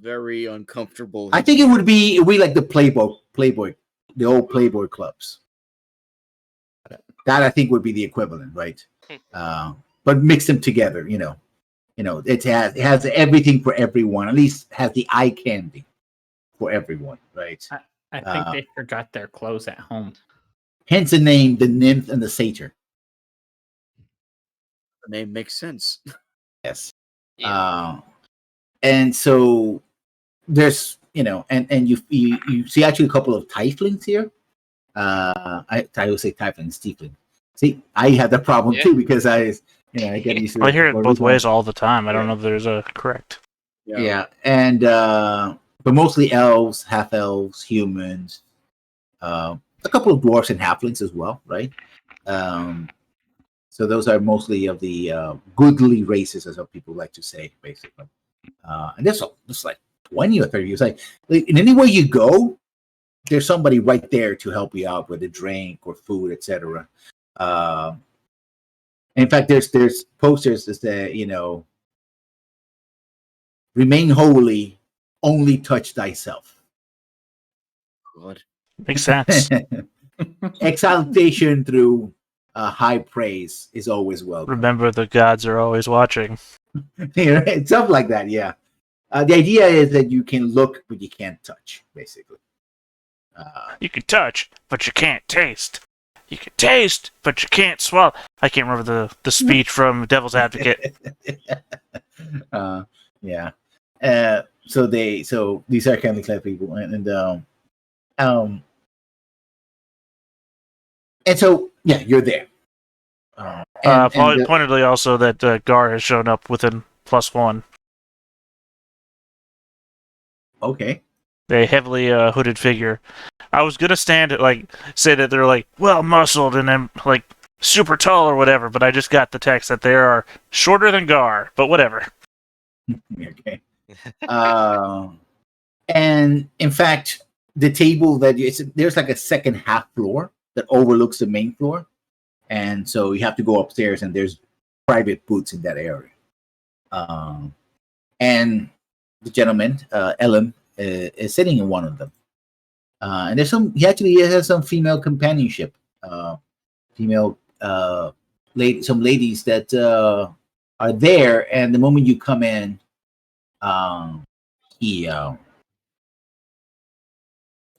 very uncomfortable. I think it would be like the Playboy, the old Playboy clubs. That I think would be the equivalent, right? But mix them together, it has everything for everyone. At least has the eye candy for everyone, right? I think they forgot their clothes at home. Hence the name, the nymph and the satyr. The name makes sense. Yes. Yeah. And so there's, and you see actually a couple of tieflings here. I would say tieflings, tiefling. See, I had that problem too because I get used to. I hear it both ways all the time. I don't know if there's a correct. Yeah, and but mostly elves, half elves, humans, a couple of dwarves and halflings as well, right? So those are mostly of the goodly races, as some people like to say, basically. And there's like 20 or 30 years. Like in anywhere you go, there's somebody right there to help you out with a drink or food, etc. In fact, there's posters that say, remain holy, only touch thyself. God. Makes sense. Exaltation through high praise is always welcome. Remember, the gods are always watching. Stuff like that, yeah. The idea is that you can look, but you can't touch, basically. You can touch, but you can't taste. You can taste, but you can't swallow. I can't remember the speech from Devil's Advocate. Yeah. So these are kind of clever people, and so yeah, you're there. Pointedly also that Gar has shown up within +1. Okay. A heavily hooded figure. I was gonna say that they're well muscled and then super tall or whatever, but I just got the text that they are shorter than Gar, but whatever. Okay. And in fact, the table there's like a second half floor that overlooks the main floor, and so you have to go upstairs, and there's private booths in that area. And the gentleman, Ellen, is sitting in one of them. And he has some female companionship, some ladies that are there. And the moment you come in, he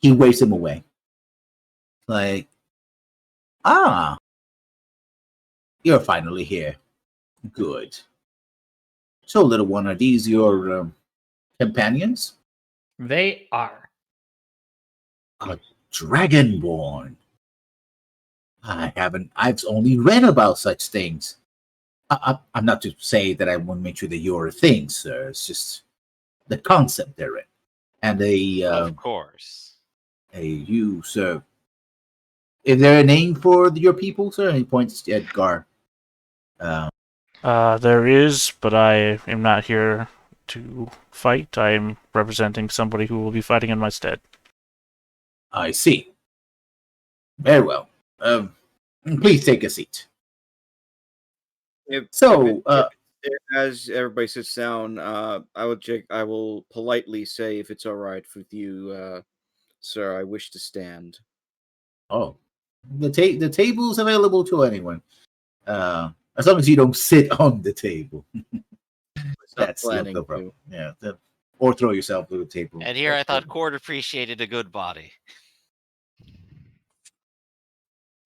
waves them away. Like, you're finally here. Good. So, little one, are these your companions? They are. A dragonborn. I've only read about such things. I'm not to say that I want to make sure that you're a thing, sir. It's just the concept they're in. And of course. You, sir. Is there a name for your people, sir? He points at Gar. There is, but I am not here to fight. I am representing somebody who will be fighting in my stead. I see. Very well. Please take a seat. As everybody sits down, I will politely say, if it's all right with you, sir, I wish to stand. Oh, the table is available to anyone, as long as you don't sit on the table. That's no problem. Yeah, or throw yourself to the table. And here I thought Cord appreciated a good body.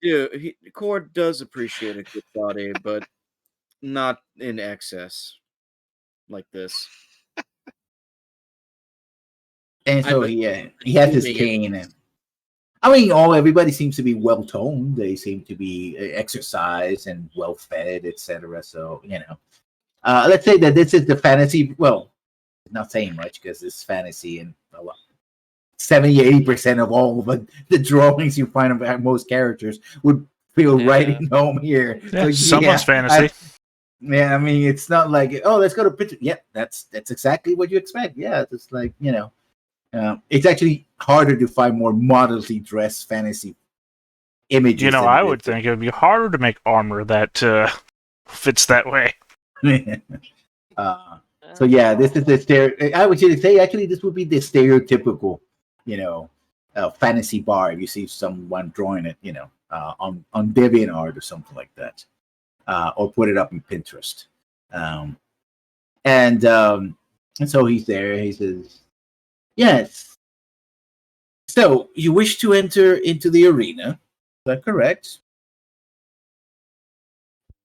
Yeah, Cord does appreciate a good body, but not in excess like this. And so he has his cane, and everybody seems to be well toned. They seem to be exercised and well fed, etc. So let's say that this is the fantasy. Well, not saying much because it's fantasy, and 70-80% of all of the drawings you find of most characters would feel right in home here. Yeah, so, someone's fantasy. It's not like, oh, let's go to picture. Yeah, that's exactly what you expect. Yeah, it's like it's actually harder to find more modestly dressed fantasy images. I would think it would be harder to make armor that fits that way. So yeah, this is the I would say actually this would be the stereotypical, you know, fantasy bar. If you see someone drawing it, on DeviantArt or something like that, or put it up in Pinterest, and so he's there. He says, "Yes. So you wish to enter into the arena? Is that correct?"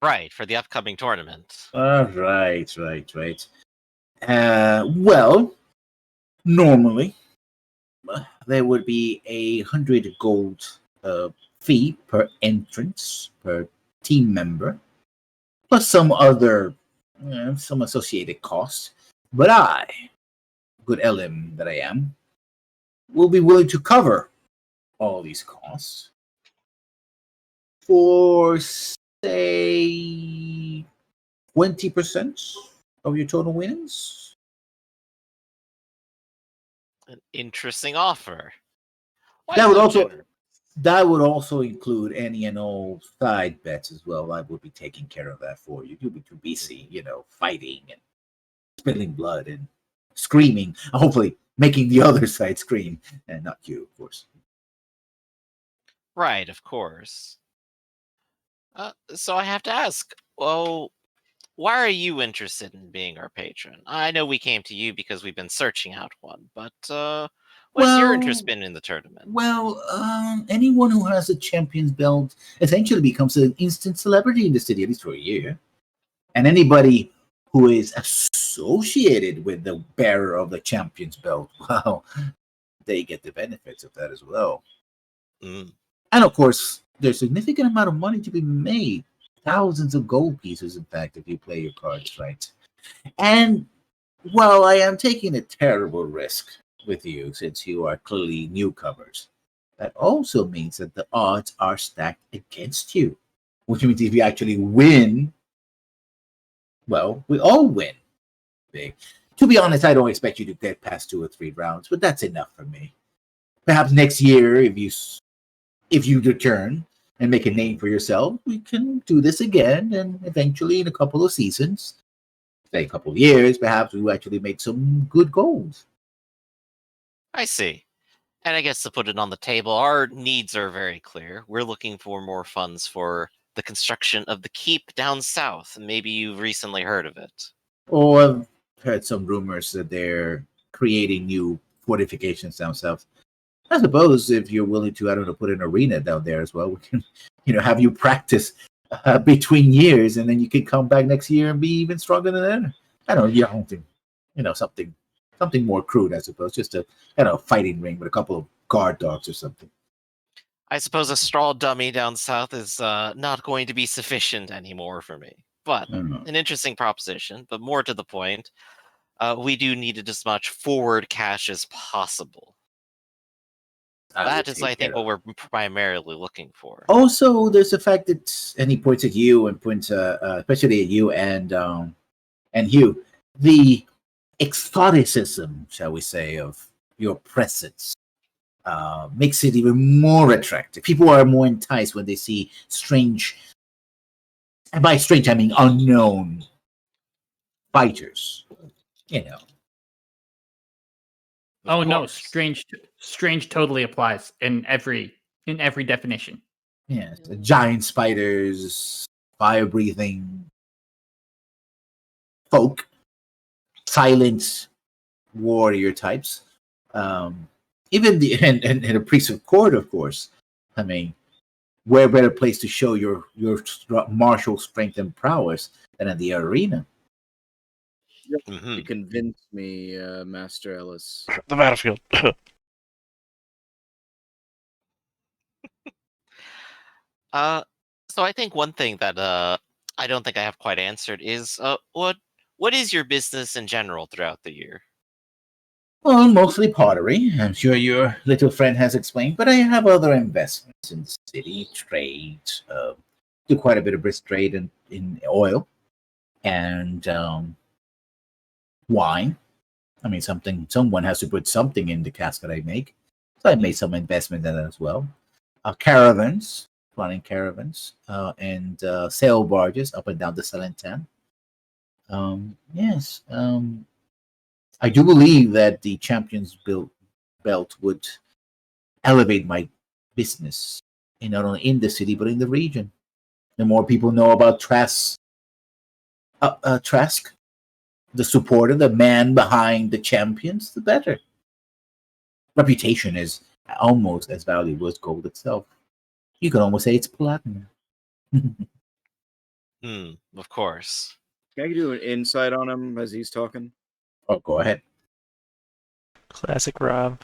Right, for the upcoming tournament. Right. Well, normally there would be 100 gold fee per entrance per team member, plus some other some associated costs. But I, good LM that I am, will be willing to cover all these costs for say 20% of your total winnings. An interesting offer. Why That would so also generous? that would also include any and all side bets as well. I would be taking care of that for you. You'll be too busy, fighting and spilling blood and screaming. Hopefully, making the other side scream, and not you, of course. Right, of course. So I have to ask, well, why are you interested in being our patron? I know we came to you because we've been searching out one, but what's your interest been in the tournament? Well, anyone who has a champion's belt essentially becomes an instant celebrity in the city, at least for a year. And anybody who is associated with the bearer of the champion's belt, well, they get the benefits of that as well. Mm. And of course, there's a significant amount of money to be made. Thousands of gold pieces, in fact, if you play your cards right. And while I am taking a terrible risk with you, since you are clearly newcomers, that also means that the odds are stacked against you. Which means if you actually win, well, we all win. To be honest, I don't expect you to get past 2 or 3 rounds, but that's enough for me. Perhaps next year, if you return and make a name for yourself, we can do this again, and eventually, in a couple of seasons, say a couple of years, perhaps we actually make some good goals. I see. And I guess to put it on the table, our needs are very clear. We're looking for more funds for the construction of the keep down south. Maybe you've recently heard of it. Oh, I've heard some rumors that they're creating new fortifications down south. I suppose if you're willing to, I don't know, put an arena down there as well, we can, have you practice between years, and then you could come back next year and be even stronger than that. I don't know, something more crude, I suppose, just a fighting ring with a couple of guard dogs or something. I suppose a straw dummy down south is not going to be sufficient anymore for me. But an interesting proposition, but more to the point, we do need as much forward cash as possible. That is, I think, what we're primarily looking for. Also, there's the fact that, and he points at you and points, especially at you and Hugh, the exoticism, shall we say, of your presence makes it even more attractive. People are more enticed when they see strange, and by strange I mean unknown fighters. Oh no, strange totally applies in every definition. Yes, giant spiders, fire-breathing folk, silent warrior types. Even and a priest of court, of course. I mean, where better place to show your martial strength and prowess than in the arena? You convinced me, Master Ellis. The battlefield. So I think one thing that I don't think I have quite answered is what is your business in general throughout the year? Well, mostly pottery. I'm sure your little friend has explained, but I have other investments in city trade. Do quite a bit of brisk trade in oil and wine. I mean, someone has to put something in the cask that I make, so I made some investment in that as well. Caravans, running caravans, and sail barges up and down the Salentan. Yes. I do believe that the Champions belt would elevate my business, not only in the city but in the region. The more people know about Trask, the supporter, the man behind the champions, the better. Reputation is almost as valuable as gold itself. You can almost say it's platinum. Of course. Can I do an insight on him as he's talking? Oh, go ahead. Classic Rob.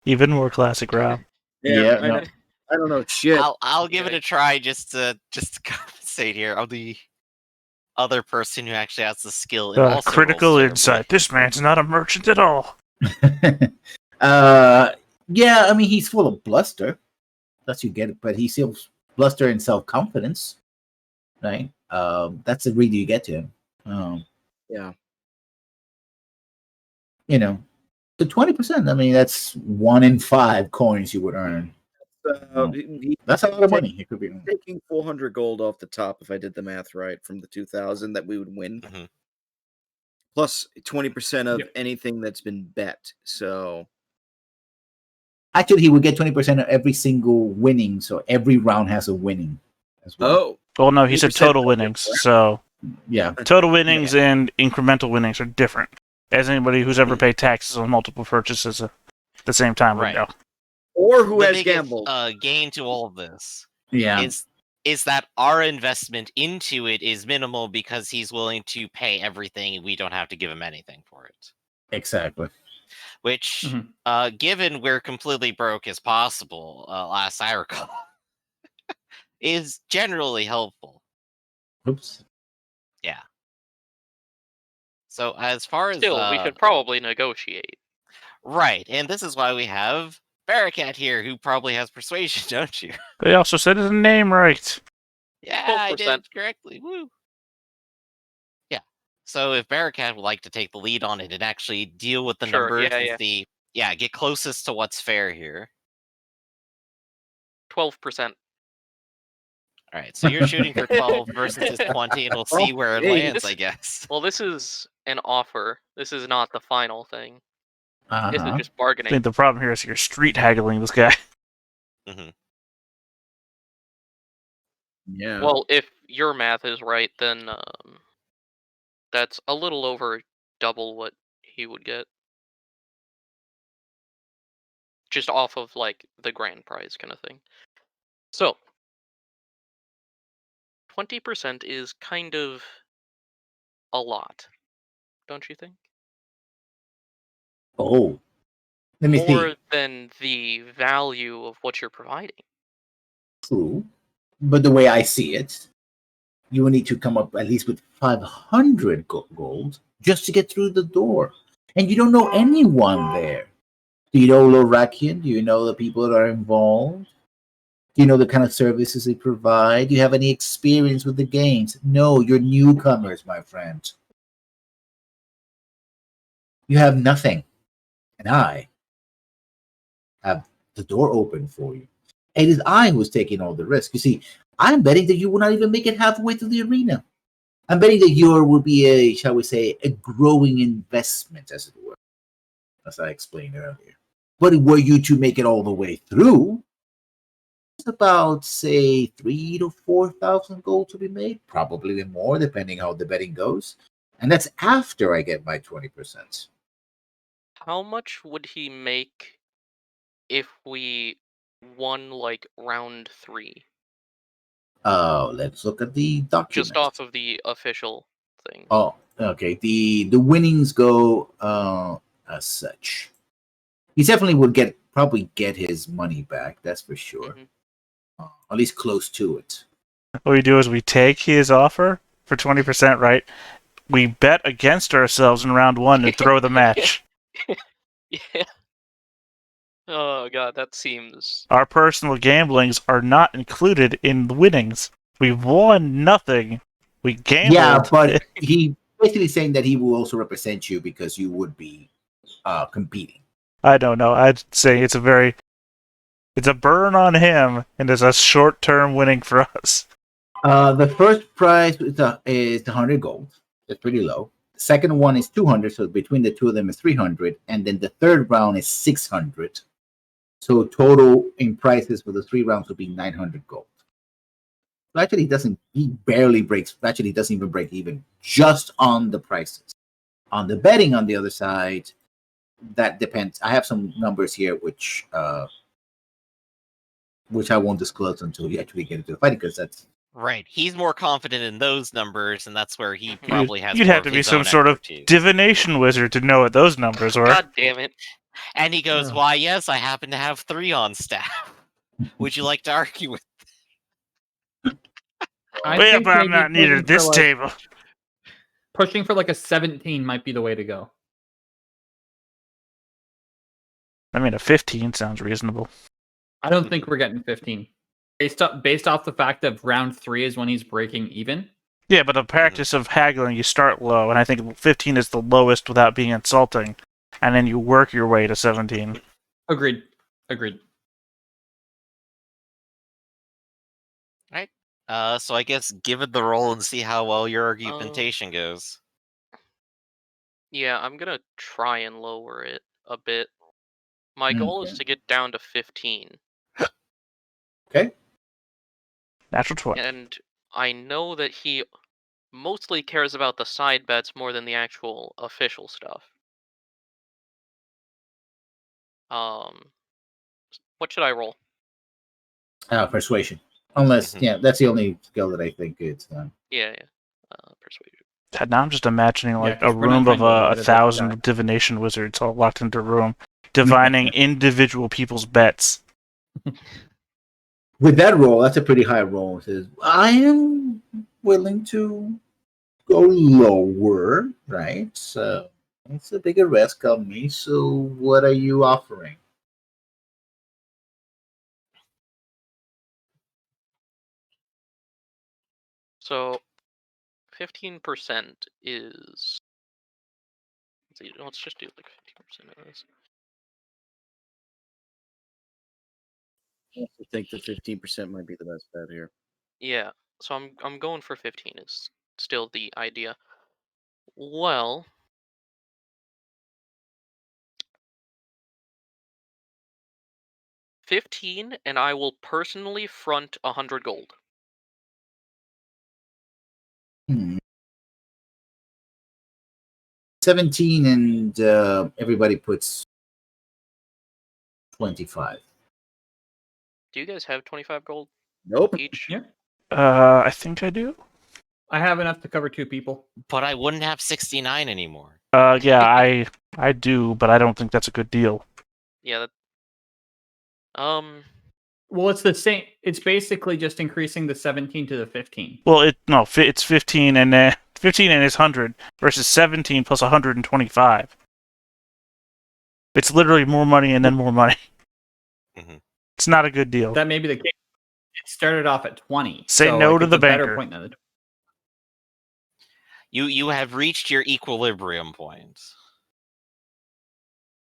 Even more classic Rob. Yeah, I no. know. I don't know shit. I'll give it a try just to compensate here. I'm the other person who actually has the skill. And also Critical rolls insight. terribly. This man's not a merchant at all. Yeah, I mean, he's full of bluster. That's you get it, but he still bluster and self-confidence, right? That's the read you get to him. Yeah. You know, the 20%. I mean, that's 1 in 5 coins you would earn. That's a lot of money. It could be taking 400 gold off the top, if I did the math right, from the 2,000 that we would win. Mhm. Plus 20% of anything that's been bet. So actually, he would get 20% of every single winning. So every round has a winning as well. oh, Well, no, he said 20% total winnings. So yeah, total winnings and incremental winnings are different. As anybody who's ever paid taxes on multiple purchases at the same time would know. or who The has biggest, gambled. gain to all of this yeah. is that our investment into it is minimal because he's willing to pay everything and we don't have to give him anything for it. Exactly. Which, given we're completely broke as possible, last I recall, is generally helpful. Oops. Yeah. So as far as Still, we should probably negotiate. Right, and this is why we have Barracat here, who probably has persuasion, don't you? They also said his name right. Yeah, I 12%. did it correctly. Woo. Yeah. So if Barracat would like to take the lead on it and actually deal with the Sure, numbers yeah, and yeah. see, get closest to what's fair here. 12%. All right, so you're shooting for 12 versus his 20, and we'll see where it lands, I guess. Well, this is an offer. This is not the final thing. This is just I bargaining. think the problem here is you're street haggling this guy. Mm-hmm. Yeah. Well, if your math is right, then that's a little over double what he would get. Just off of, like, the grand prize kind of thing. So, 20% is kind of a lot, don't you think? Oh, let me More see. than the value of what you're providing. True, but the way I see it, you will need to come up at least with 500 gold just to get through the door, and you don't know anyone there. Do you know Lorakian? Do you know the people that are involved? Do you know the kind of services they provide? Do you have any experience with the games? No, you're newcomers, my friend. You have nothing, and I have the door open for you. It is I who is taking all the risk. You see, I'm betting that you will not even make it halfway through the arena. I'm betting that yours will be a, shall we say, a growing investment, as it were, as I explained earlier. But were you to make it all the way through, it's about, say, 3,000 to 4,000 gold to be made, probably more, depending how the betting goes. And that's after I get my 20%. How much would he make if we won, like, round 3? Let's look at the document. Just off of the official thing. Oh, okay. The winnings go as such. He definitely would probably get his money back. That's for sure. At least close to it. What we do is we take his offer for 20%, right? We bet against ourselves in round 1 and throw the match. Yeah. Oh god, that seems... Our personal gamblings are not included in the winnings. We've won nothing. We gambled. Yeah, but he basically saying that he will also represent you because you would be competing. I don't know. I'd say it's a burn on him, and it's a short-term winning for us. The first prize is 100 gold. It's pretty low. The second one is 200, so between the two of them is 300, and then the third round is 600. So total in prices for the 3 rounds will be 900 gold. So actually, he barely breaks. Actually, he doesn't even break even just on the prices. On the betting, on the other side, that depends. I have some numbers here which I won't disclose until you actually get into the fight, because that's Right. He's more confident in those numbers, and that's where he Mhm. probably has You'd more have of to be his some own sort of expertise. divination wizard to know what those numbers were. God damn it. And he goes, Oh. "Why, yes, I happen to have 3 on staff. Would you like to argue with?" I Yeah, think but I'm maybe not needed at this table. pushing for like a 17 might be the way to go. I mean, a 15 sounds reasonable. I don't think we're getting 15. Based off the fact that round 3 is when he's breaking even. Yeah, but the practice of haggling, you start low, and I think 15 is the lowest without being insulting, and then you work your way to 17. Agreed. So I guess give it the roll and see how well your argumentation goes. Yeah, I'm gonna try and lower it a bit. My goal is Okay. to get down to 15. Okay. Natural 20. And I know that he mostly cares about the side bets more than the actual official stuff. What should I roll? Persuasion. Unless, Mhm. that's the only skill that I think it's. Yeah. Persuasion. Now I'm just imagining like a 'cause we're not room doing of really good at that 1,000 divination wizards all locked into a room, divining individual people's bets. With that roll, that's a pretty high roll. It says, I am willing to go lower, right? So it's a bigger risk on me. So what are you offering? So 15% is. Let's just do like 15% of this. I think the 15% might be the best bet here. Yeah. So I'm going for 15 is still the idea. Well, 15, and I will personally front 100 gold. 17, and everybody puts 25. Do you guys have 25 gold Nope. each? Yeah. I think I do. I have enough to cover 2 people. But I wouldn't have 69 anymore. Yeah, I do, but I don't think that's a good deal. Yeah. Well, it's the same. It's basically just increasing the 17 to the 15. Well, it's 15 and 15 and it's 100 versus 17 plus 125. It's literally more money and then more money. Mhm. It's not a good deal. That may be the case. It started off at 20. Say so, no like, to it's the a better banker. point than the You have reached your equilibrium point.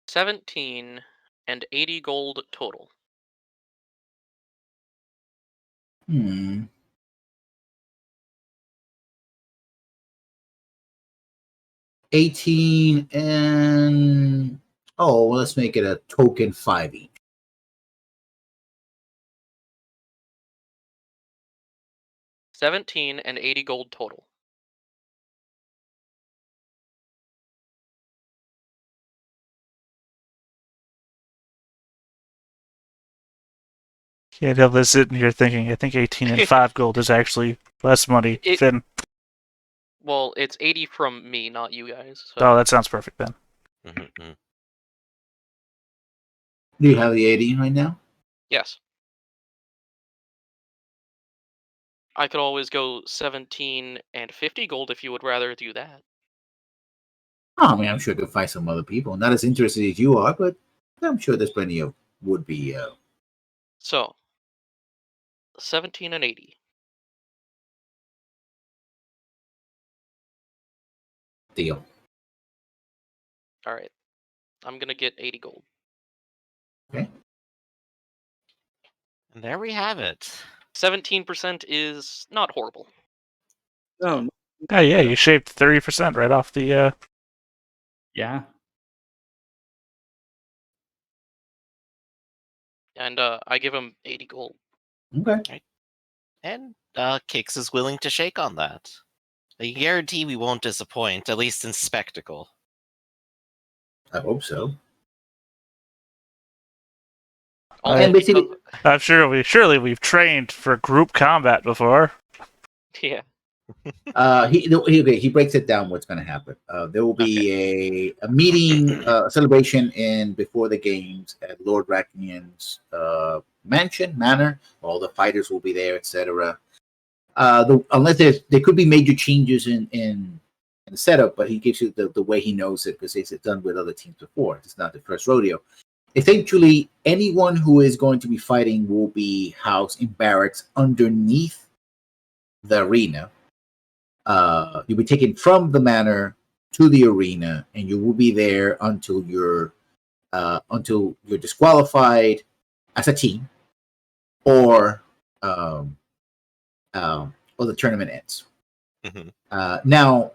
17 and 80 gold total. 18 and let's make it a token 5 each. 17 and 80 gold total. Can't help but sitting here thinking, I think 18 and 5 gold is actually less money. Finn. Well, it's 80 from me, not you guys. So. Oh, that sounds perfect then. Mm-hmm. Do you have the 80 right now? Yes. I could always go 17 and 50 gold if you would rather do that. I mean, I'm sure I could find some other people. Not as interested as you are, but I'm sure there's plenty of would-be. So, 17 and 80. Deal. All right. I'm going to get 80 gold. Okay. And there we have it. 17% is not horrible. Oh, Oh yeah, you shaved 30% right off the. Yeah. And I give him 80 gold. Okay. And Kix is willing to shake on that. I guarantee we won't disappoint, at least in spectacle. I hope so. Only And basically, because- I'm sure surely we've trained for group combat before. yeah. he breaks it down what's going to happen. There will be a meeting, a celebration before the games at Lord Rackian's manor. All the fighters will be there, etc. Unless there could be major changes in the setup, but he gives you the way he knows it because it's done with other teams before. It's not the first rodeo. Essentially, anyone who is going to be fighting will be housed in barracks underneath the arena. You'll be taken from the manor to the arena, and you will be there until you're disqualified as a team, or the tournament ends. Mm-hmm. Now,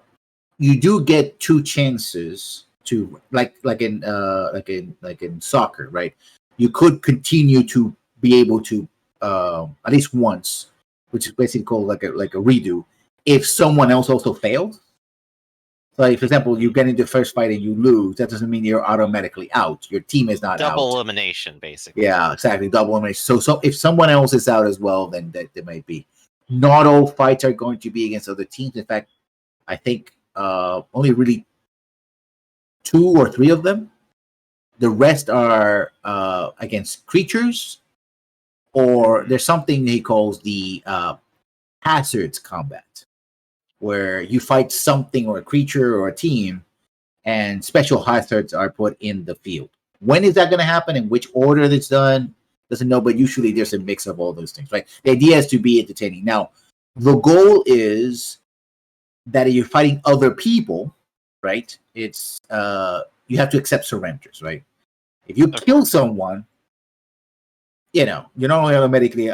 you do get two chances to like in soccer, right? You could continue to be able to at least once, which is basically called like a redo, if someone else also fails. Like, for example, you get into the first fight and you lose, that doesn't mean you're automatically out. Your team is not Double out. elimination, basically. Yeah, exactly. Double elimination. So if someone else is out as well, then there might be. Not all fights are going to be against other teams. In fact, I think only really 2 or 3 of them. The rest are against creatures, or there's something he calls the hazards combat, where you fight something or a creature or a team, and special hazards are put in the field. When is that going to happen? In which order it's done? Doesn't know, but usually there's a mix of all those things, right? The idea is to be entertaining. Now, the goal is that if you're fighting other people, right? It's you have to accept surrenders, right? If you kill someone, you're not only automatically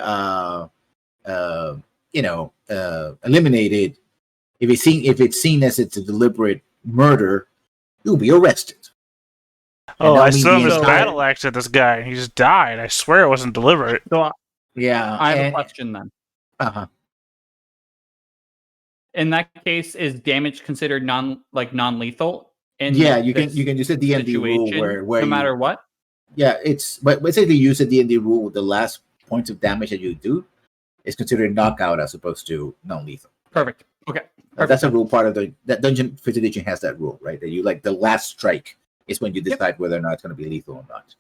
eliminated. If it's seen as it's a deliberate murder, you'll be arrested. Oh, I still have his battle axe at this guy, and he just died. I swear it wasn't deliberate. So yeah, I have a question then. In that case, is damage considered non-lethal? Yeah, you can use a D&D rule where no matter what. Yeah, but basically use a D&D rule with the last points of damage that you do is considered knockout as opposed to non-lethal. Perfect. Okay. Perfect. That's a rule part of that dungeon. 5th edition has that rule, right? That you the last strike is when you decide whether or not it's going to be lethal or not.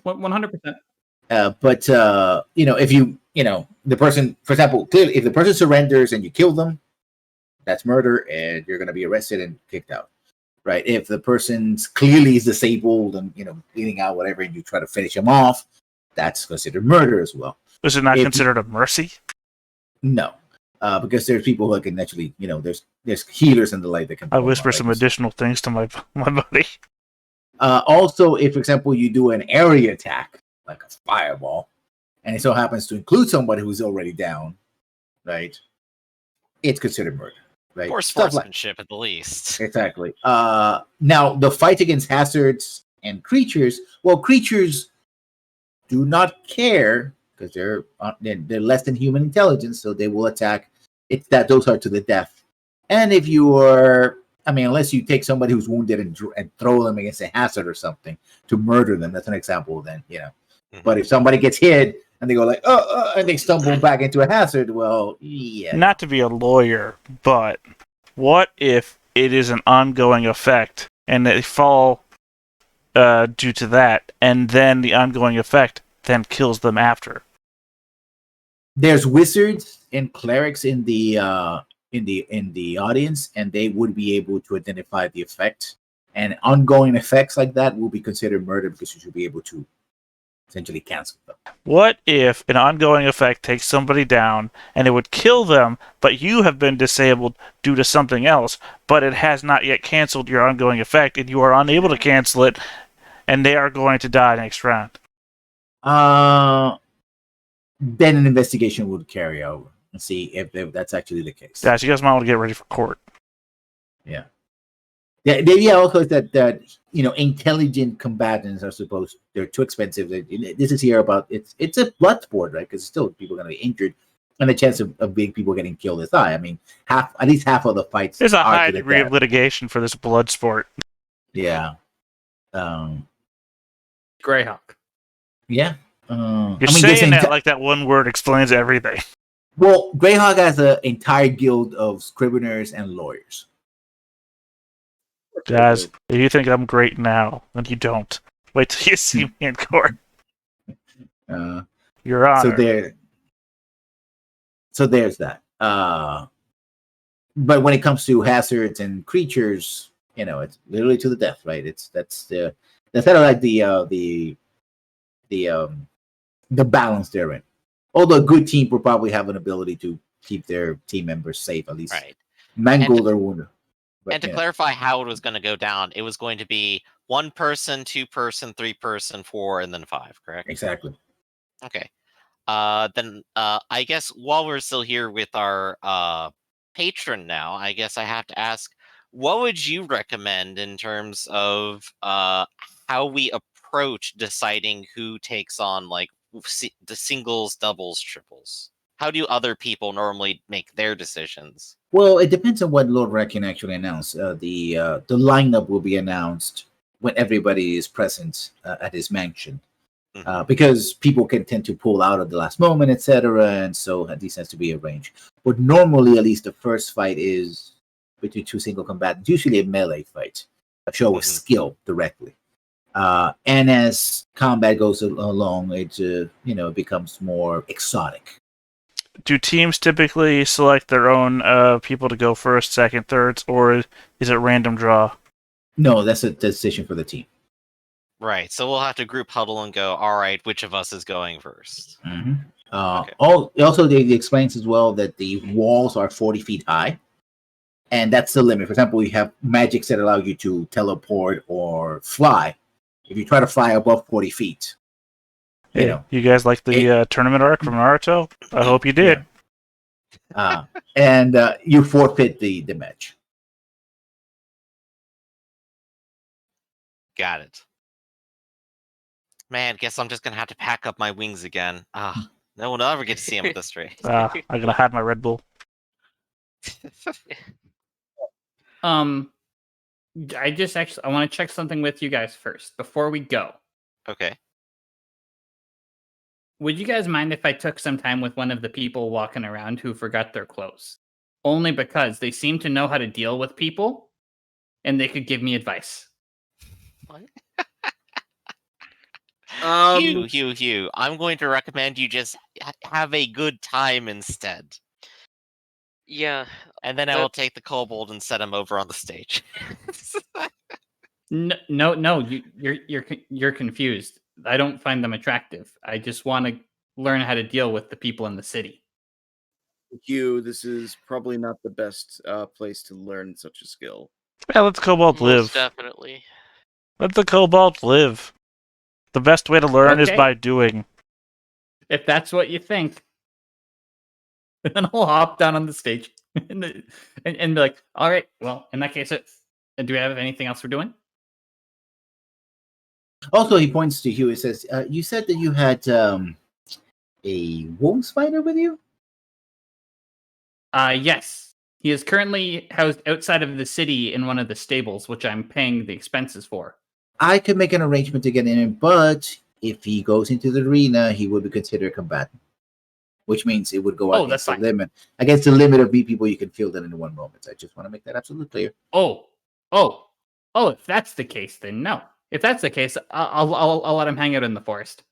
100%. But if the person, for example, clearly, if the person surrenders and you kill them, that's murder, and you're going to be arrested and kicked out. Right? If the person's clearly is disabled and bleeding out, whatever, and you try to finish him off, that's considered murder as well. Is it not considered a mercy? No, because there's people who can actually, there's healers and the like that can. I whisper some additional things to my buddy. Also, if, for example, you do an area attack like a fireball, and it so happens to include somebody who's already down, right? It's considered murder. Right. Or sportsmanship at the least. Exactly. Now, the fight against hazards and creatures, well, creatures do not care because they're less than human intelligence, so they will attack. It's that those are to the death. And if you are, unless you take somebody who's wounded and throw them against a hazard or something to murder them, that's an example, then, Mm-hmm. But if somebody gets hit, and they go and they stumble back into a hazard. Well, yeah. Not to be a lawyer, but what if it is an ongoing effect and they fall due to that, and then the ongoing effect then kills them after? There's wizards and clerics in the audience, and they would be able to identify the effect. And ongoing effects like that will be considered murder because you should be able to essentially cancel them. What if an ongoing effect takes somebody down and it would kill them, but you have been disabled due to something else, but it has not yet canceled your ongoing effect, and you are unable to cancel it, and they are going to die next round? then an investigation would carry over and see if that's actually the case. Guys, you guys might want to get ready for court. Yeah. The idea also is that intelligent combatants are they're too expensive. This is here about it's a blood sport, right? Because still people are going to be injured, and the chance of big people getting killed is high. I mean, at least half of the fights. There's a high degree of litigation for this blood sport. Yeah. Greyhawk. Yeah. You're saying that like that one word explains everything. Well, Greyhawk has an entire guild of scriveners and lawyers. Guys, if you think I'm great now, then you don't. Wait till you see me in court. Your Honor. So there's that. But when it comes to hazards and creatures, it's literally to the death, right? That's kind of like the balance they're in. Although a good team will probably have an ability to keep their team members safe, at least mangled or wounded. But, and to clarify how it was going to go down, it was going to be 1 person, 2 person, 3 person, 4, and then 5, correct? Exactly. Okay. Then I guess while we're still here with our patron now, I guess I have to ask, what would you recommend in terms of how we approach deciding who takes on like the singles, doubles, triples? How do other people normally make their decisions? Well, it depends on what Lord Rec can actually announce. The lineup will be announced when everybody is present at his mansion, because people can tend to pull out at the last moment, etc. And so this has to be arranged. But normally, at least the first fight is between 2 single combatants, usually a melee fight, a show of skill directly. And as combat goes along, it becomes more exotic. Do teams typically select their own people to go first, second, thirds, or is it random draw? No, that's a decision for the team. Right, so we'll have to group huddle and go, all right, which of us is going first? Okay. Also, they explains as well that the walls are 40 feet high, and that's the limit. For example, we have magics that allow you to teleport or fly. If you try to fly above 40 feet, you guys like the tournament arc from Naruto? I hope you did. Yeah. And you forfeit the match. Got it. Man, guess I'm just gonna have to pack up my wings again. No one will ever get to see him at this rate. I'm gonna hide my Red Bull. I want to check something with you guys first before we go. Okay. Would you guys mind if I took some time with one of the people walking around who forgot their clothes? Only because they seem to know how to deal with people, and they could give me advice. What? Hugh, I'm going to recommend you just have a good time instead. Yeah. And then I will take the kobold and set him over on the stage. No, you're confused. I don't find them attractive. I just want to learn how to deal with the people in the city. Hugh, this is probably not the best place to learn such a skill. Yeah, let the kobold live. Definitely. Let the kobold live. The best way to learn is by doing. If that's what you think. Then I'll hop down on the stage and be like, all right, well, in that case, do we have anything else we're doing? Also, he points to Hugh. He says, you said that you had a wolf spider with you? Yes. He is currently housed outside of the city in one of the stables, which I'm paying the expenses for. I could make an arrangement to get in, but if he goes into the arena, he would be considered a combatant, which means it would go against the limit. Against the limit of people you can field in one moment. I just want to make that absolutely clear. Oh! If that's the case, then no. If that's the case, I'll let him hang out in the forest.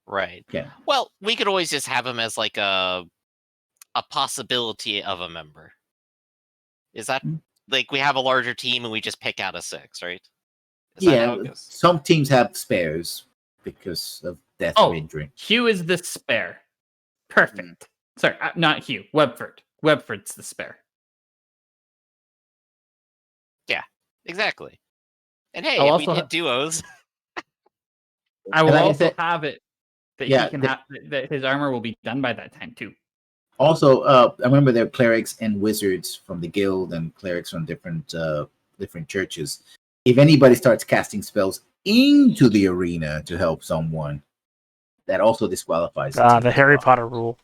Right. Yeah. Well, we could always just have him as like a possibility of a member. Is that like we have a larger team and we just pick out a 6, right? Some teams have spares because of death or injury. Hugh is the spare. Perfect. Sorry, not Hugh. Webford. Webford's the spare. Yeah, exactly. And hey, if we did duos... I will also have it that Yeah, he can have that his armor will be done by that time too. Also, I remember there are clerics and wizards from the guild and clerics from different churches. If anybody starts casting spells into the arena to help someone, that also disqualifies the team The as Harry well. Potter rule.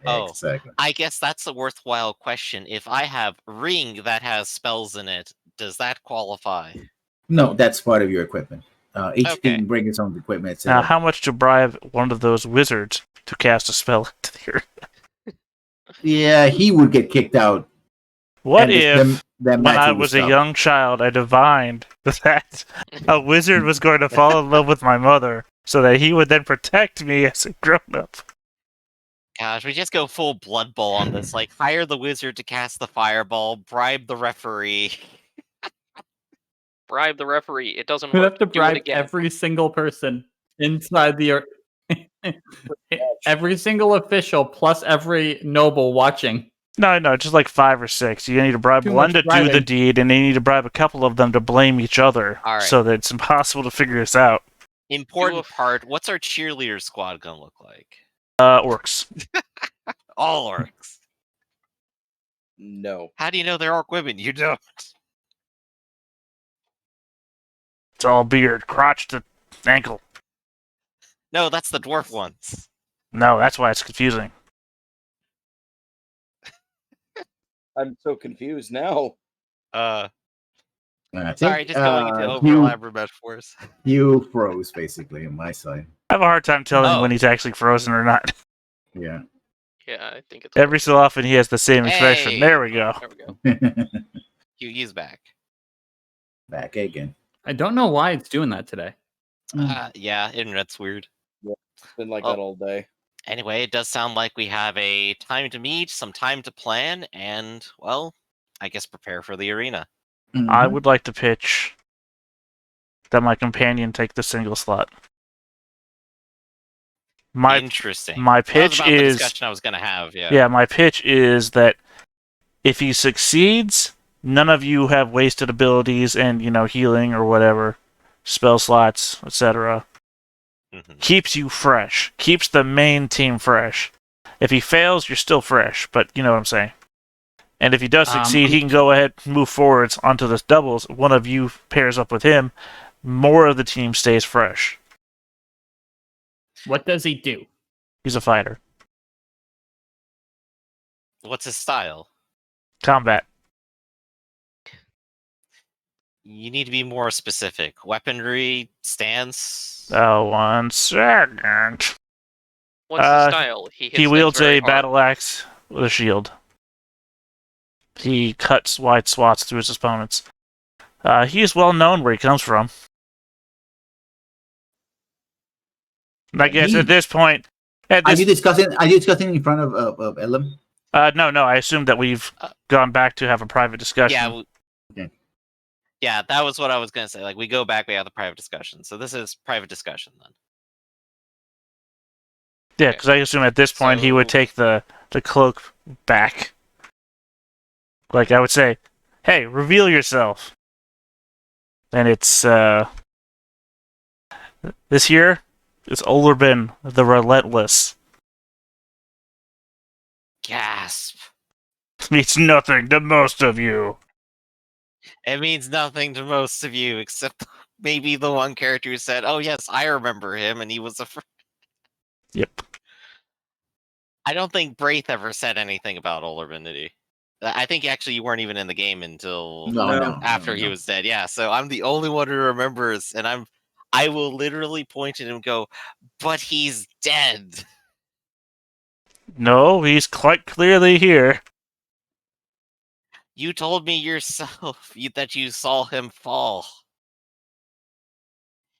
Oh, Exactly. I guess that's a worthwhile question. If I have ring that has spells in it, does that qualify? No, that's part of your equipment. Each Okay. team brings its own equipment. Now, how much to bribe one of those wizards to cast a spell into the arena? Yeah, he would get kicked out. What And if, them when I matches would was a stop. young child, I divined that a wizard was going to fall in love with my mother, so that he would then protect me as a grown-up? Gosh, we just go full Blood Bowl on this. Like, hire the wizard to cast the fireball, bribe the referee. Bribe the referee. It doesn't We work. have to Do it bribe again. every single person inside the every single official plus every noble watching. No, just like 5 or 6. You need to bribe Too one much to do the bribing. deed, and then you need to bribe a couple of them to blame each other, All right. so that it's impossible to figure this out. Important part, what's our cheerleader squad gonna look like? Orcs. All orcs. No. How do you know they're orc women? You don't. It's all beard, crotch to ankle. No, that's the dwarf ones. No, that's why it's confusing. I'm so confused now. Sorry, just going into over metaphors. You froze basically on my side. I have a hard time telling when he's actually frozen or not. Yeah. Yeah, I think it's Every so often he has the same expression. Hey! There we go. There we go. He's back. Back again. I don't know why it's doing that today. Yeah, internet's weird. Yeah, it's been like that all day. Anyway, it does sound like we have a time to meet, some time to plan, and, well, I guess prepare for the arena. Mm-hmm. I would like to pitch that my companion take the single slot. Interesting. My That was pitch about the is discussion I was going to have. Yeah, my pitch is that if he succeeds, none of you have wasted abilities and, healing or whatever, spell slots, etc. Keeps you fresh. Keeps the main team fresh. If he fails, you're still fresh, but you know what I'm saying. And if he does succeed, he can go ahead and move forwards onto the doubles. One of you pairs up with him. More of the team stays fresh. What does he do? He's a fighter. What's his style? Combat. You need to be more specific. Weaponry, stance. One second. What's his style? He wields a battle axe with a shield. He cuts wide swaths through his opponents. He is well known where he comes from. I guess at this point... Are you discussing in front of Ellen? No, I assume that we've gone back to have a private discussion. Yeah, yeah, that was what I was going to say. Like, we go back, we have the private discussion. So this is private discussion, then. Yeah, because I assume at this point he would take the cloak back. Like, I would say, hey, reveal yourself. And it's, this here is Olerben the Relentless. Gasp. Means nothing to most of you. It means nothing to most of you, except maybe the one character who said, oh yes, I remember him, and he was a Yep. I don't think Braith ever said anything about Olerben, did he? I think actually you weren't even in the game until after he was dead. Yeah, so I'm the only one who remembers, and I will literally point at him and go, but he's dead. No, he's quite clearly here. You told me yourself that you saw him fall.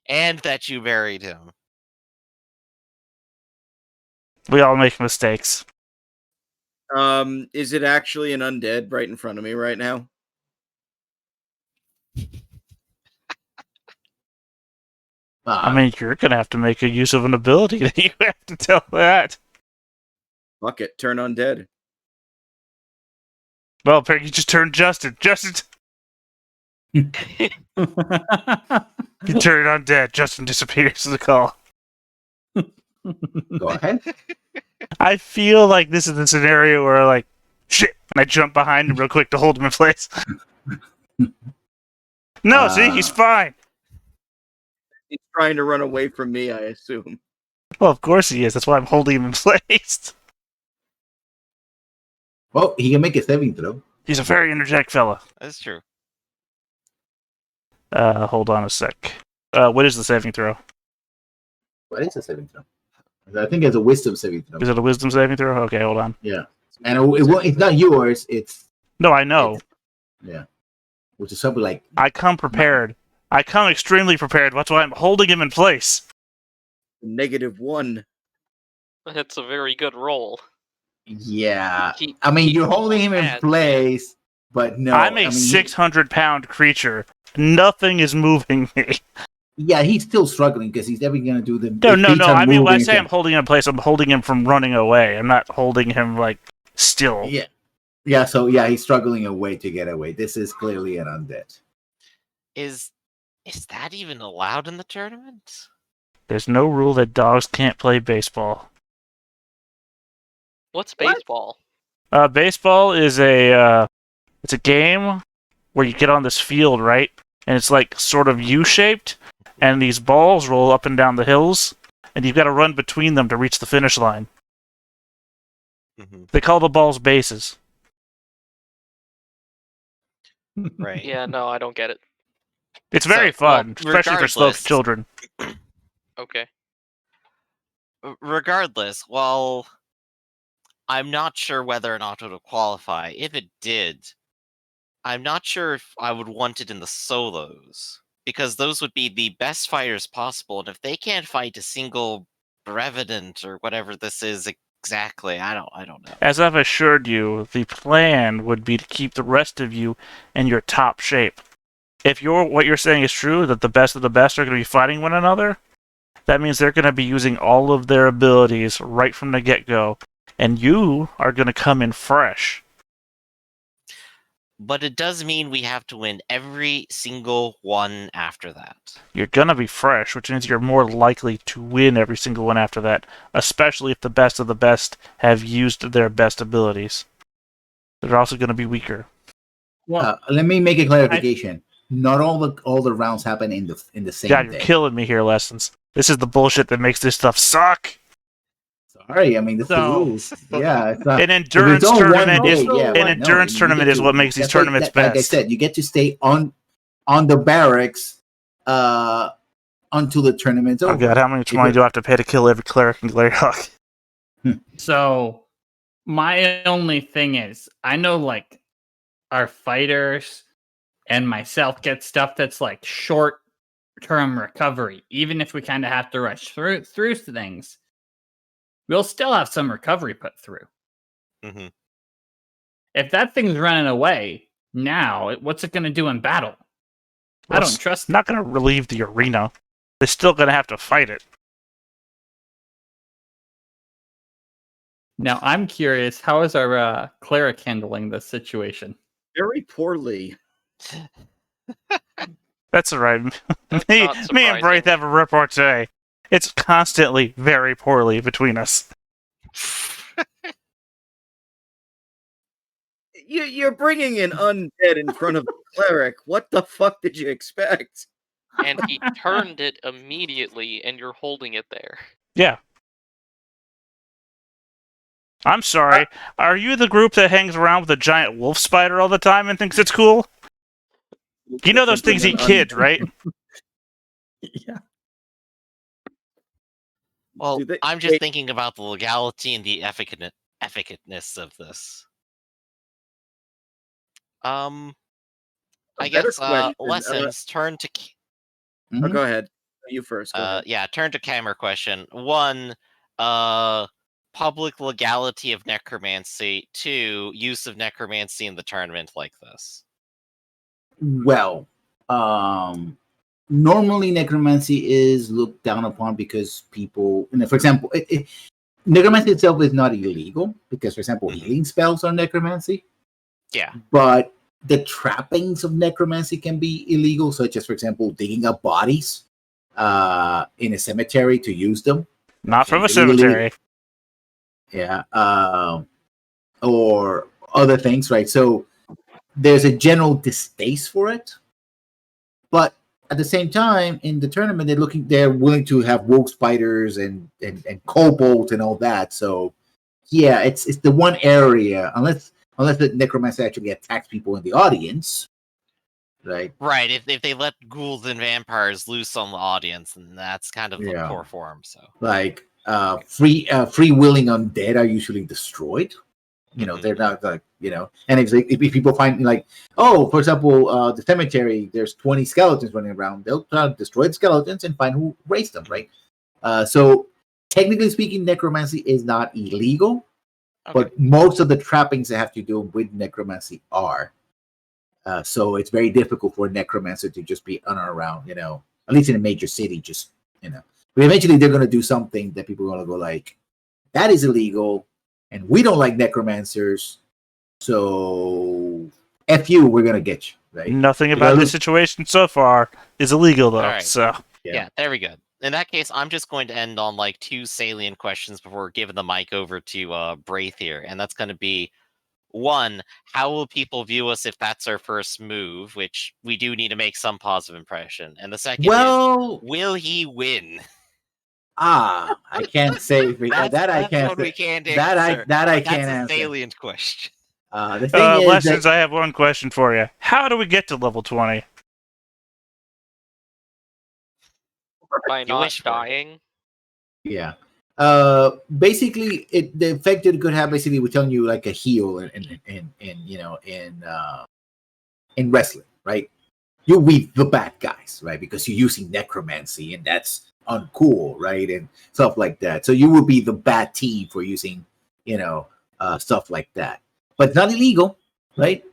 And that you buried him. We all make mistakes. Is it actually an undead right in front of me right now? I mean, you're going to have to make a use of an ability that you have to tell that. Fuck it, turn undead. Well, apparently you just turned Justin. You turn undead. Justin disappears to the call. Go ahead. I feel like this is a scenario where, like, shit, and I jump behind him real quick to hold him in place. No, see, he's fine. He's trying to run away from me, I assume. Well, of course he is. That's why I'm holding him in place. Well, he can make a saving throw. He's a very energetic fella. That's true. Hold on a sec. What is the saving throw? What is a saving throw? I think it's a wisdom saving throw. Is it a wisdom saving throw? Okay, hold on. Yeah. And it's not yours, it's... No, I know. Yeah. Which is something like... I come prepared. I come extremely prepared. That's why I'm holding him in place. -1. That's a very good roll. Yeah. I mean, you're holding him in place, but no. I'm a 600-pound creature. Nothing is moving me. Yeah, he's still struggling because he's never going to do the... No. I mean, when I say I'm holding him in place, I'm holding him from running away. I'm not holding him, like, still. Yeah. Yeah, so, yeah, he's struggling away to get away. This is clearly an undead. Is that even allowed in the tournament? There's no rule that dogs can't play baseball. What's baseball? Baseball is it's a game where you get on this field, right? And it's like sort of U-shaped, and these balls roll up and down the hills, and you've got to run between them to reach the finish line. Mm-hmm. They call the balls bases. Right. Yeah, no, I don't get it. It's very fun, especially for slow children. Okay. Regardless, well, I'm not sure whether or not it would qualify. If it did, I'm not sure if I would want it in the solos, because those would be the best fighters possible, and if they can't fight a single Revenant or whatever this is exactly, I don't know. As I've assured you, the plan would be to keep the rest of you in your top shape. If what you're saying is true, that the best of the best are going to be fighting one another, that means they're going to be using all of their abilities right from the get-go, and you are going to come in fresh. But it does mean we have to win every single one after that. You're going to be fresh, which means you're more likely to win every single one after that, especially if the best of the best have used their best abilities. They're also going to be weaker. Well, let me make a clarification. Not all the rounds happen in the same God, you're day. killing me here, Lessons. This is the bullshit that makes this stuff suck. Sorry, I mean, this is the rules. Yeah, it's not, an endurance tournament is what makes these tournaments best. Like I said, you get to stay on the barracks until the tournament's over. Oh god, how much money do I have to pay to kill every cleric in Greyhawk? So, my only thing is, I know, like, our fighters and myself get stuff that's, like, short-term recovery. Even if we kind of have to rush through things, we'll still have some recovery put through. Mm-hmm. If that thing's running away now, what's it going to do in battle? Well, I don't trust it. Not going to relieve the arena. They're still going to have to fight it. Now, I'm curious, how is our cleric handling this situation? Very poorly. That's all right. me and Braith have a repartee. It's constantly very poorly between us. You're bringing an undead in front of the cleric. What the fuck did you expect? And he turned it immediately, and you're holding it there. Yeah. I'm sorry. Are you the group that hangs around with a giant wolf spider all the time and thinks it's cool? You know those things eat kids, right? Yeah. Well, I'm just thinking about the legality and the efficacy of this. I guess Lessons turn to... Oh, go ahead. You first. Go ahead. Yeah, turn to camera question. 1, public legality of necromancy. 2, use of necromancy in the tournament like this. Well, normally necromancy is looked down upon because people, for example, necromancy itself is not illegal because, for example, healing spells are necromancy. Yeah. But the trappings of necromancy can be illegal, such as, for example, digging up bodies in a cemetery to use them. Not from a Illegally- cemetery. Yeah. Or other things, right? So there's a general distaste for it, but at the same time, in the tournament, they're willing to have wolf spiders and kobolds and all that. So yeah, it's the one area, unless the necromancer actually attacks people in the audience, right? Right. If they let ghouls and vampires loose on the audience, then that's kind of the Yeah. poor form. So Like free willing undead are usually destroyed. They're not like, and if people find like, oh, for example, the cemetery, there's 20 skeletons running around, they'll try to destroy the skeletons and find who raised them, right? So technically speaking, necromancy is not illegal, but most of the trappings that have to do with necromancy are. So it's very difficult for a necromancer to just be around, at least in a major city, But eventually they're going to do something that people are going to go like, that is illegal. And we don't like necromancers, so F you, we're gonna get you, right? Nothing about this situation so far is illegal, though. Right. So yeah, there we go. In that case, I'm just going to end on like 2 salient questions before giving the mic over to Braith here, and that's going to be 1: how will people view us if that's our first move? Which we do need to make some positive impression. And the second is, will he win? I can't say that. I can't. We can't that answer. I That's can't a answer. salient question. The thing is, Lessons, I have one question for you. How do we get to level 20? By not dying. Yeah. Basically, the effect it could have basically we're telling you like a heal in wrestling, right? You'll be the bad guys, right? Because you're using necromancy, and that's uncool, right? And stuff like that. So you will be the bad team for using, stuff like that. But it's not illegal, right?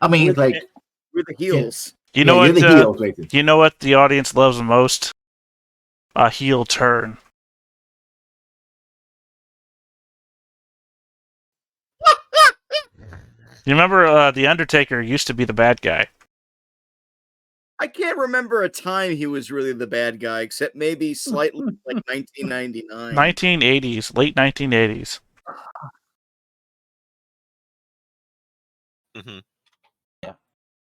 I mean, it's like we're the heels. You know what? The heels, right? You know what the audience loves the most? A heel turn. You remember the Undertaker used to be the bad guy. I can't remember a time he was really the bad guy, except maybe slightly like 1999. 1980s, late 1980s. Mm-hmm. Yeah.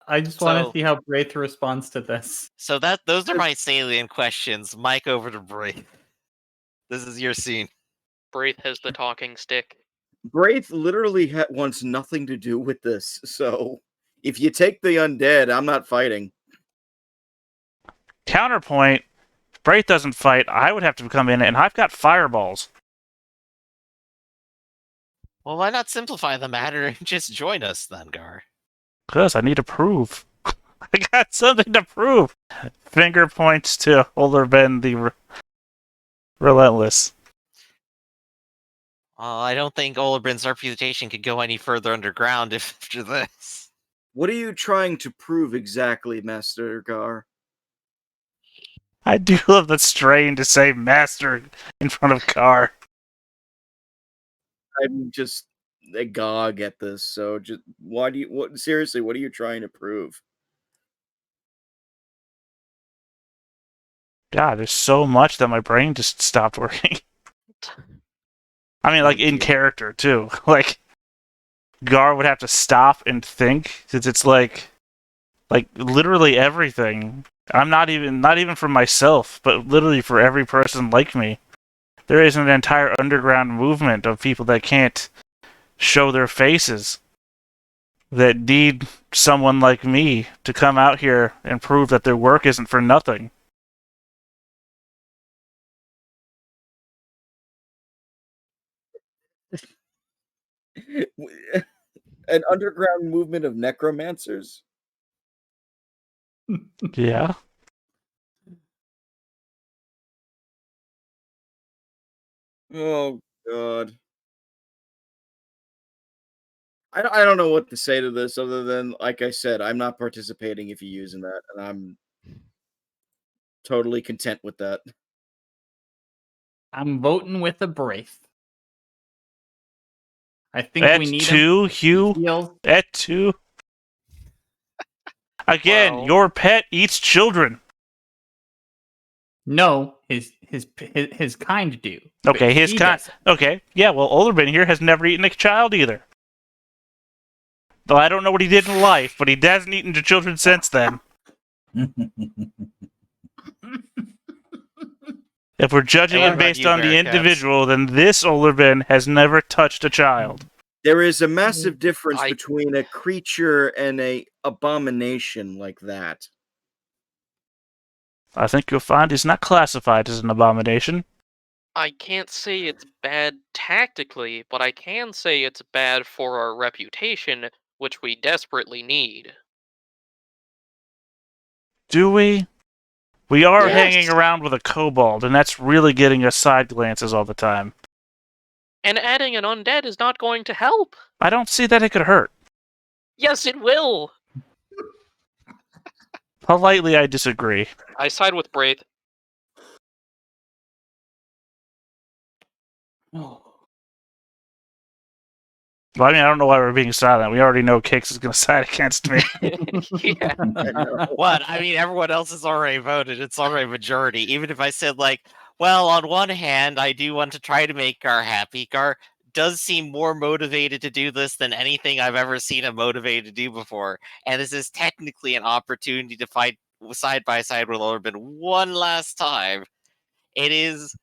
I just want to see how Braith responds to this. So those are my salient questions. Mike, over to Braith. This is your scene. Braith has the talking stick. Braith literally wants nothing to do with this, so if you take the undead, I'm not fighting. Counterpoint, if Braith doesn't fight, I would have to come in, and I've got fireballs. Well, why not simplify the matter and just join us then, Gar? Because I need to prove. I got something to prove. Finger points to Olerben the Relentless. I don't think Olerben's reputation could go any further underground after this. What are you trying to prove exactly, Master Gar? I do love the strain to say Master in front of Gar. I'm just agog at this, so just seriously, what are you trying to prove? God, there's so much that my brain just stopped working. I mean, like, in character, too. Like, Gar would have to stop and think, since it's like, literally everything. I'm not even for myself, but literally for every person like me. There is an entire underground movement of people that can't show their faces, that need someone like me to come out here and prove that their work isn't for nothing. An underground movement of necromancers? Yeah. Oh, God. I don't know what to say to this other than, like I said, I'm not participating if you're using that, and I'm totally content with that. I'm voting with the Braith. I think At we need two, Hugh. At two. Again, Well, your pet eats children. No, his kind do. Okay, but his he kind. doesn't. Okay, yeah. Well, Olerben here has never eaten a child either. Though I don't know what he did in life, but he hasn't eaten to children since then. If we're judging what it about based you, on the Bearcats? individual, then this Olerben has never touched a child. There is a massive difference I- between a creature and a abomination like that. I think you'll find he's not classified as an abomination. I can't say it's bad tactically, but I can say it's bad for our reputation, which we desperately need. Do we? We are Yes. hanging around with a kobold, and that's really getting us side glances all the time. And adding an undead is not going to help. I don't see that it could hurt. Yes, it will. Politely, I disagree. I side with Braith. Well, I mean, I don't know why we're being silent. We already know Kix is going to side against me. Yeah. What? I mean, everyone else has already voted. It's already majority. Even if I said, like, well, on one hand, I do want to try to make Gar happy. Gar does seem more motivated to do this than anything I've ever seen him motivated to do before. And this is technically an opportunity to fight side by side with Olerben one last time. It is,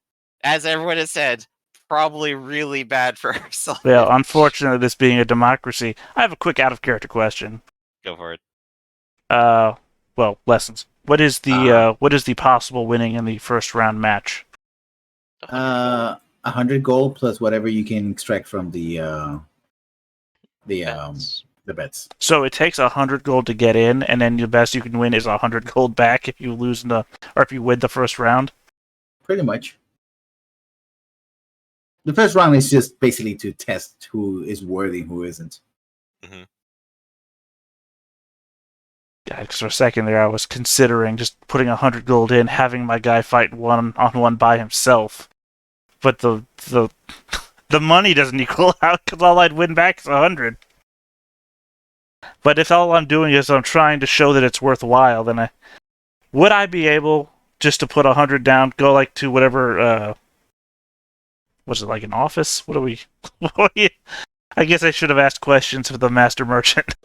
as everyone has said, probably really bad for ourselves. Well, unfortunately, this being a democracy, I have a quick out-of-character question. Go for it. Well, lessons. What is the possible winning in the first round match? 100 gold plus whatever you can extract from the bets. So it takes 100 gold to get in, and then the best you can win is 100 gold back if you lose or if you win the first round. Pretty much. The first round is just basically to test who is worthy and who isn't. Mm-hmm. Yeah, because for a second there I was considering just putting 100 gold in, having my guy fight one-on-one by himself. But the money doesn't equal out, because all I'd win back is 100. But if all I'm doing is I'm trying to show that it's worthwhile, then would I be able just to put 100 down, go like to whatever, was it like an office? What are we... I guess I should have asked questions of the master merchant.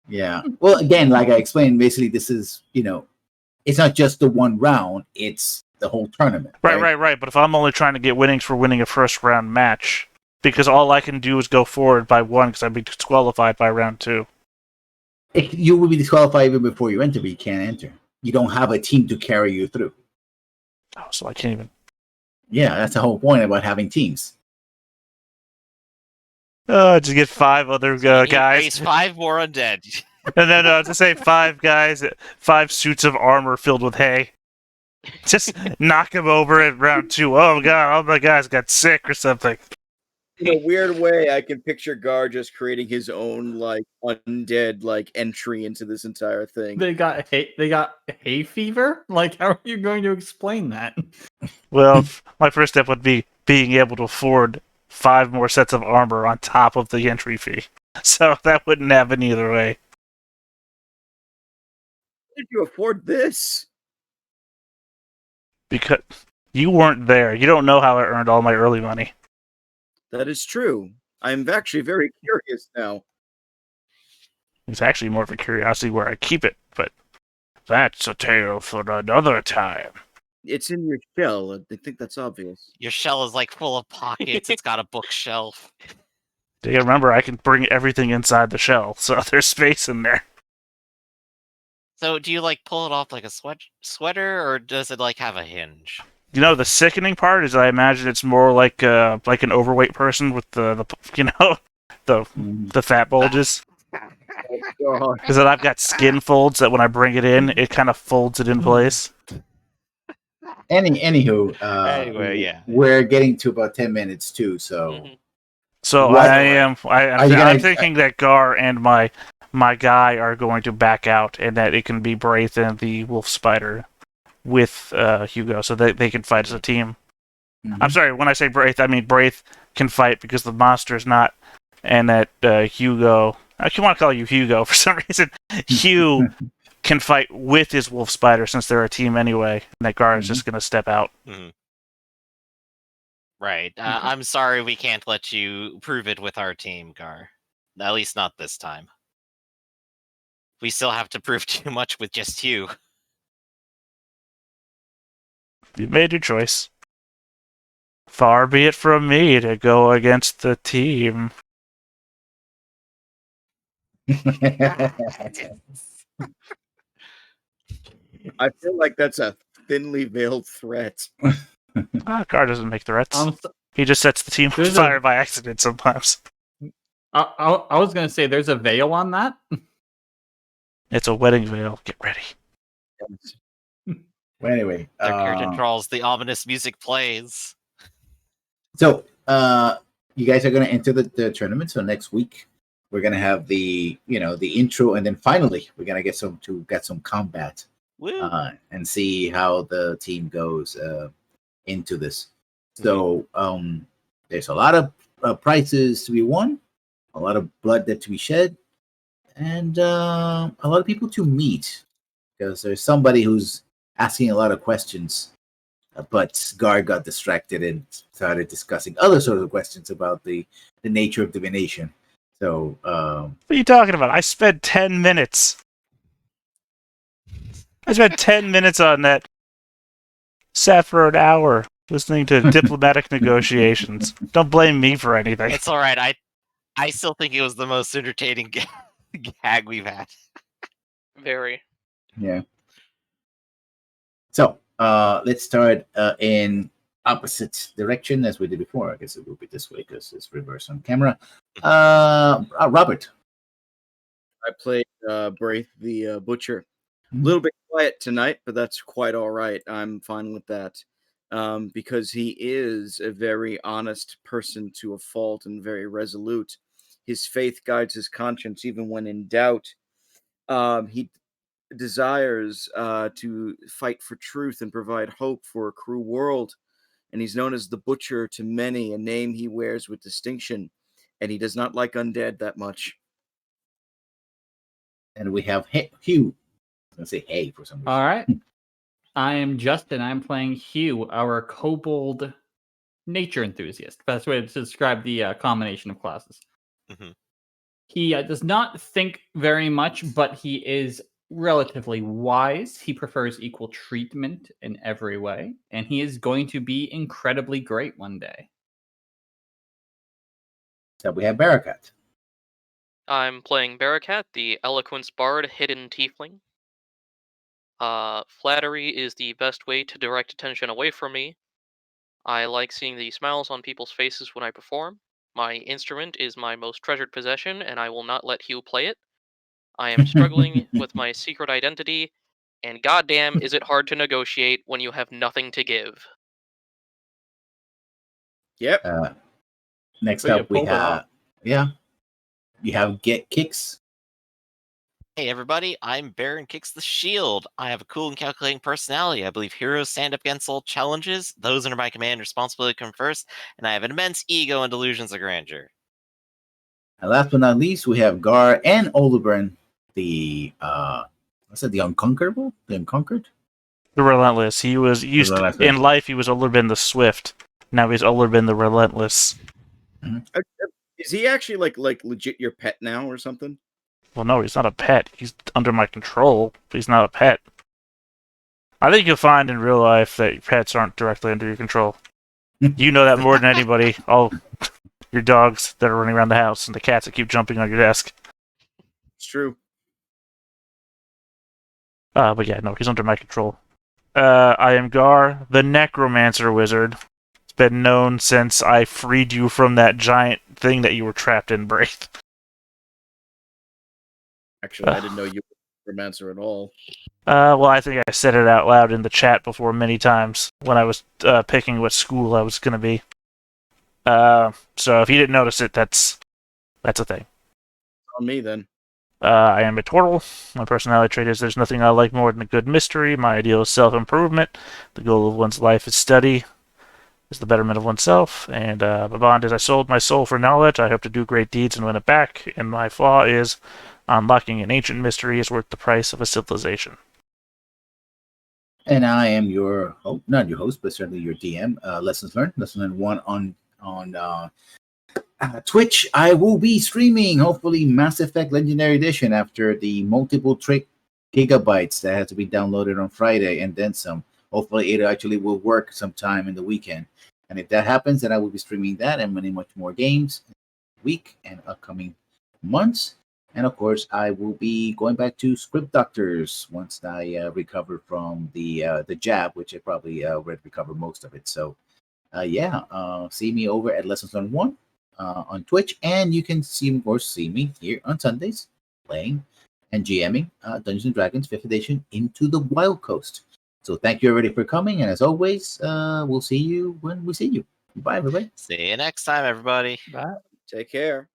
Yeah. Well, again, like I explained, basically this is, it's not just the one round, it's the whole tournament. Right. But if I'm only trying to get winnings for winning a first round match, because all I can do is go forward by one, because I'd be disqualified by round 2. You will be disqualified even before you enter, but you can't enter. You don't have a team to carry you through. Oh, so I can't even... Yeah, that's the whole point about having teams. Just get 5 other guys. Raise 5 more undead. And then to say 5 guys, 5 suits of armor filled with hay. Just knock him over at round 2. Oh god, all my guys got sick or something. In a weird way, I can picture Gar just creating his own undead entry into this entire thing. They got hay fever? Like, how are you going to explain that? Well, my first step would be being able to afford 5 more sets of armor on top of the entry fee. So that wouldn't happen either way. How did you afford this? Because you weren't there. You don't know how I earned all my early money. That is true. I'm actually very curious now. It's actually more of a curiosity where I keep it, but that's a tale for another time. It's in your shell. I think that's obvious. Your shell is full of pockets. It's got a bookshelf. You gotta remember, I can bring everything inside the shell, so there's space in there. So do you pull it off like a sweater, or does it have a hinge? The sickening part is I imagine it's more like an overweight person with the fat bulges. Because then I've got skin folds that when I bring it in, it kind of folds it in place. Anywho, Anyway, yeah. We're getting to about 10 minutes too, so... Mm-hmm. So I'm thinking that Gar and my guy are going to back out, and that it can be Braith and the Wolf Spider with Hugo, so that they can fight as a team. Mm-hmm. I'm sorry, when I say Braith, I mean Braith can fight because the monster's not, and that Hugo... I want to call you Hugo for some reason. Hugh can fight with his wolf spider since they're a team anyway, and that Gar is just going to step out. Mm-hmm. Right. I'm sorry we can't let you prove it with our team, Gar. At least not this time. We still have to prove too much with just you. You made your choice. Far be it from me to go against the team. I feel like that's a thinly veiled threat. Gar doesn't make threats. He just sets the team on fire by accident sometimes. I was going to say there's a veil on that. It's a wedding veil. Get ready. Well, anyway, the curtain draws, the ominous music plays. So, you guys are going to enter the tournament. So next week we're going to have the intro, and then finally we're going to get some combat, and see how the team goes into this. So, there's a lot of prizes to be won, a lot of blood that to be shed, and a lot of people to meet, because there's somebody who's asking a lot of questions, but Gar got distracted and started discussing other sort of questions about the nature of divination. So, what are you talking about? I spent 10 minutes. I spent 10 minutes on that. Sat for an hour listening to diplomatic negotiations. Don't blame me for anything. It's all right. I still think it was the most entertaining gag we've had. Very. Yeah. So, let's start in opposite direction as we did before. I guess it will be this way because it's reverse on camera. Robert. I played Braith the Butcher. A little bit quiet tonight, but that's quite all right. I'm fine with that, because he is a very honest person to a fault and very resolute. His faith guides his conscience even when in doubt. He desires to fight for truth and provide hope for a cruel world, and he's known as the Butcher to many, a name he wears with distinction, and he does not like undead that much. And we have Hugh. I'm going to say hey for some reason. All right. I am Justin. I'm playing Hugh, our kobold nature enthusiast. Best way to describe the combination of classes. Mm-hmm. He does not think very much, but he is relatively wise. He prefers equal treatment in every way, and he is going to be incredibly great one day. So we have Barakat. I'm playing Barakat, the eloquence bard, hidden tiefling. Flattery is the best way to direct attention away from me. I like seeing the smiles on people's faces when I perform. My instrument is my most treasured possession, and I will not let Hugh play it. I am struggling with my secret identity, and goddamn is it hard to negotiate when you have nothing to give. Yep. Next up we have you have Get Kicks. Hey everybody, I'm Baron Kicks the Shield. I have a cool and calculating personality. I believe heroes stand up against all challenges. Those under my command responsibility come first, and I have an immense ego and delusions of grandeur. And last but not least, we have Gar and Olerben, the the Unconquerable? The Unconquered? The Relentless. He was used in life. He was Olerben the Swift. Now he's Olerben the Relentless. Mm-hmm. Is he actually like legit your pet now or something? Well, no, he's not a pet. He's under my control, but he's not a pet. I think you'll find in real life that pets aren't directly under your control. You know that more than anybody. All your dogs that are running around the house and the cats that keep jumping on your desk. It's true. But yeah, no, he's under my control. I am Gar, the Necromancer Wizard. It's been known since I freed you from that giant thing that you were trapped in, Braith. Actually, I didn't know you were a necromancer at all. Well, I think I said it out loud in the chat before many times when I was picking what school I was going to be. So if you didn't notice it, that's a thing. On me, then. I am immortal. My personality trait is there's nothing I like more than a good mystery. My ideal is self-improvement. The goal of one's life is study, is the betterment of oneself. And my bond is I sold my soul for knowledge. I hope to do great deeds and win it back. And my flaw is Unlocking an ancient mystery is worth the price of a civilization. And I am your not your host, but certainly your DM. Lessons Learned 1 on Twitch. I will be streaming, hopefully, Mass Effect Legendary Edition after the multiple gigabytes that had to be downloaded on Friday and then some. Hopefully, it actually will work sometime in the weekend. And if that happens, then I will be streaming that and many much more games week and upcoming months. And of course, I will be going back to Script Doctors once I recover from the jab, which I probably recover most of it. So, see me over at Lessons Learned 1 on Twitch, and you can see me here on Sundays playing and GMing Dungeons and Dragons 5th Edition Into the Wild Coast. So thank you everybody for coming, and as always, we'll see you when we see you. Bye, everybody. See you next time, everybody. Bye. Take care.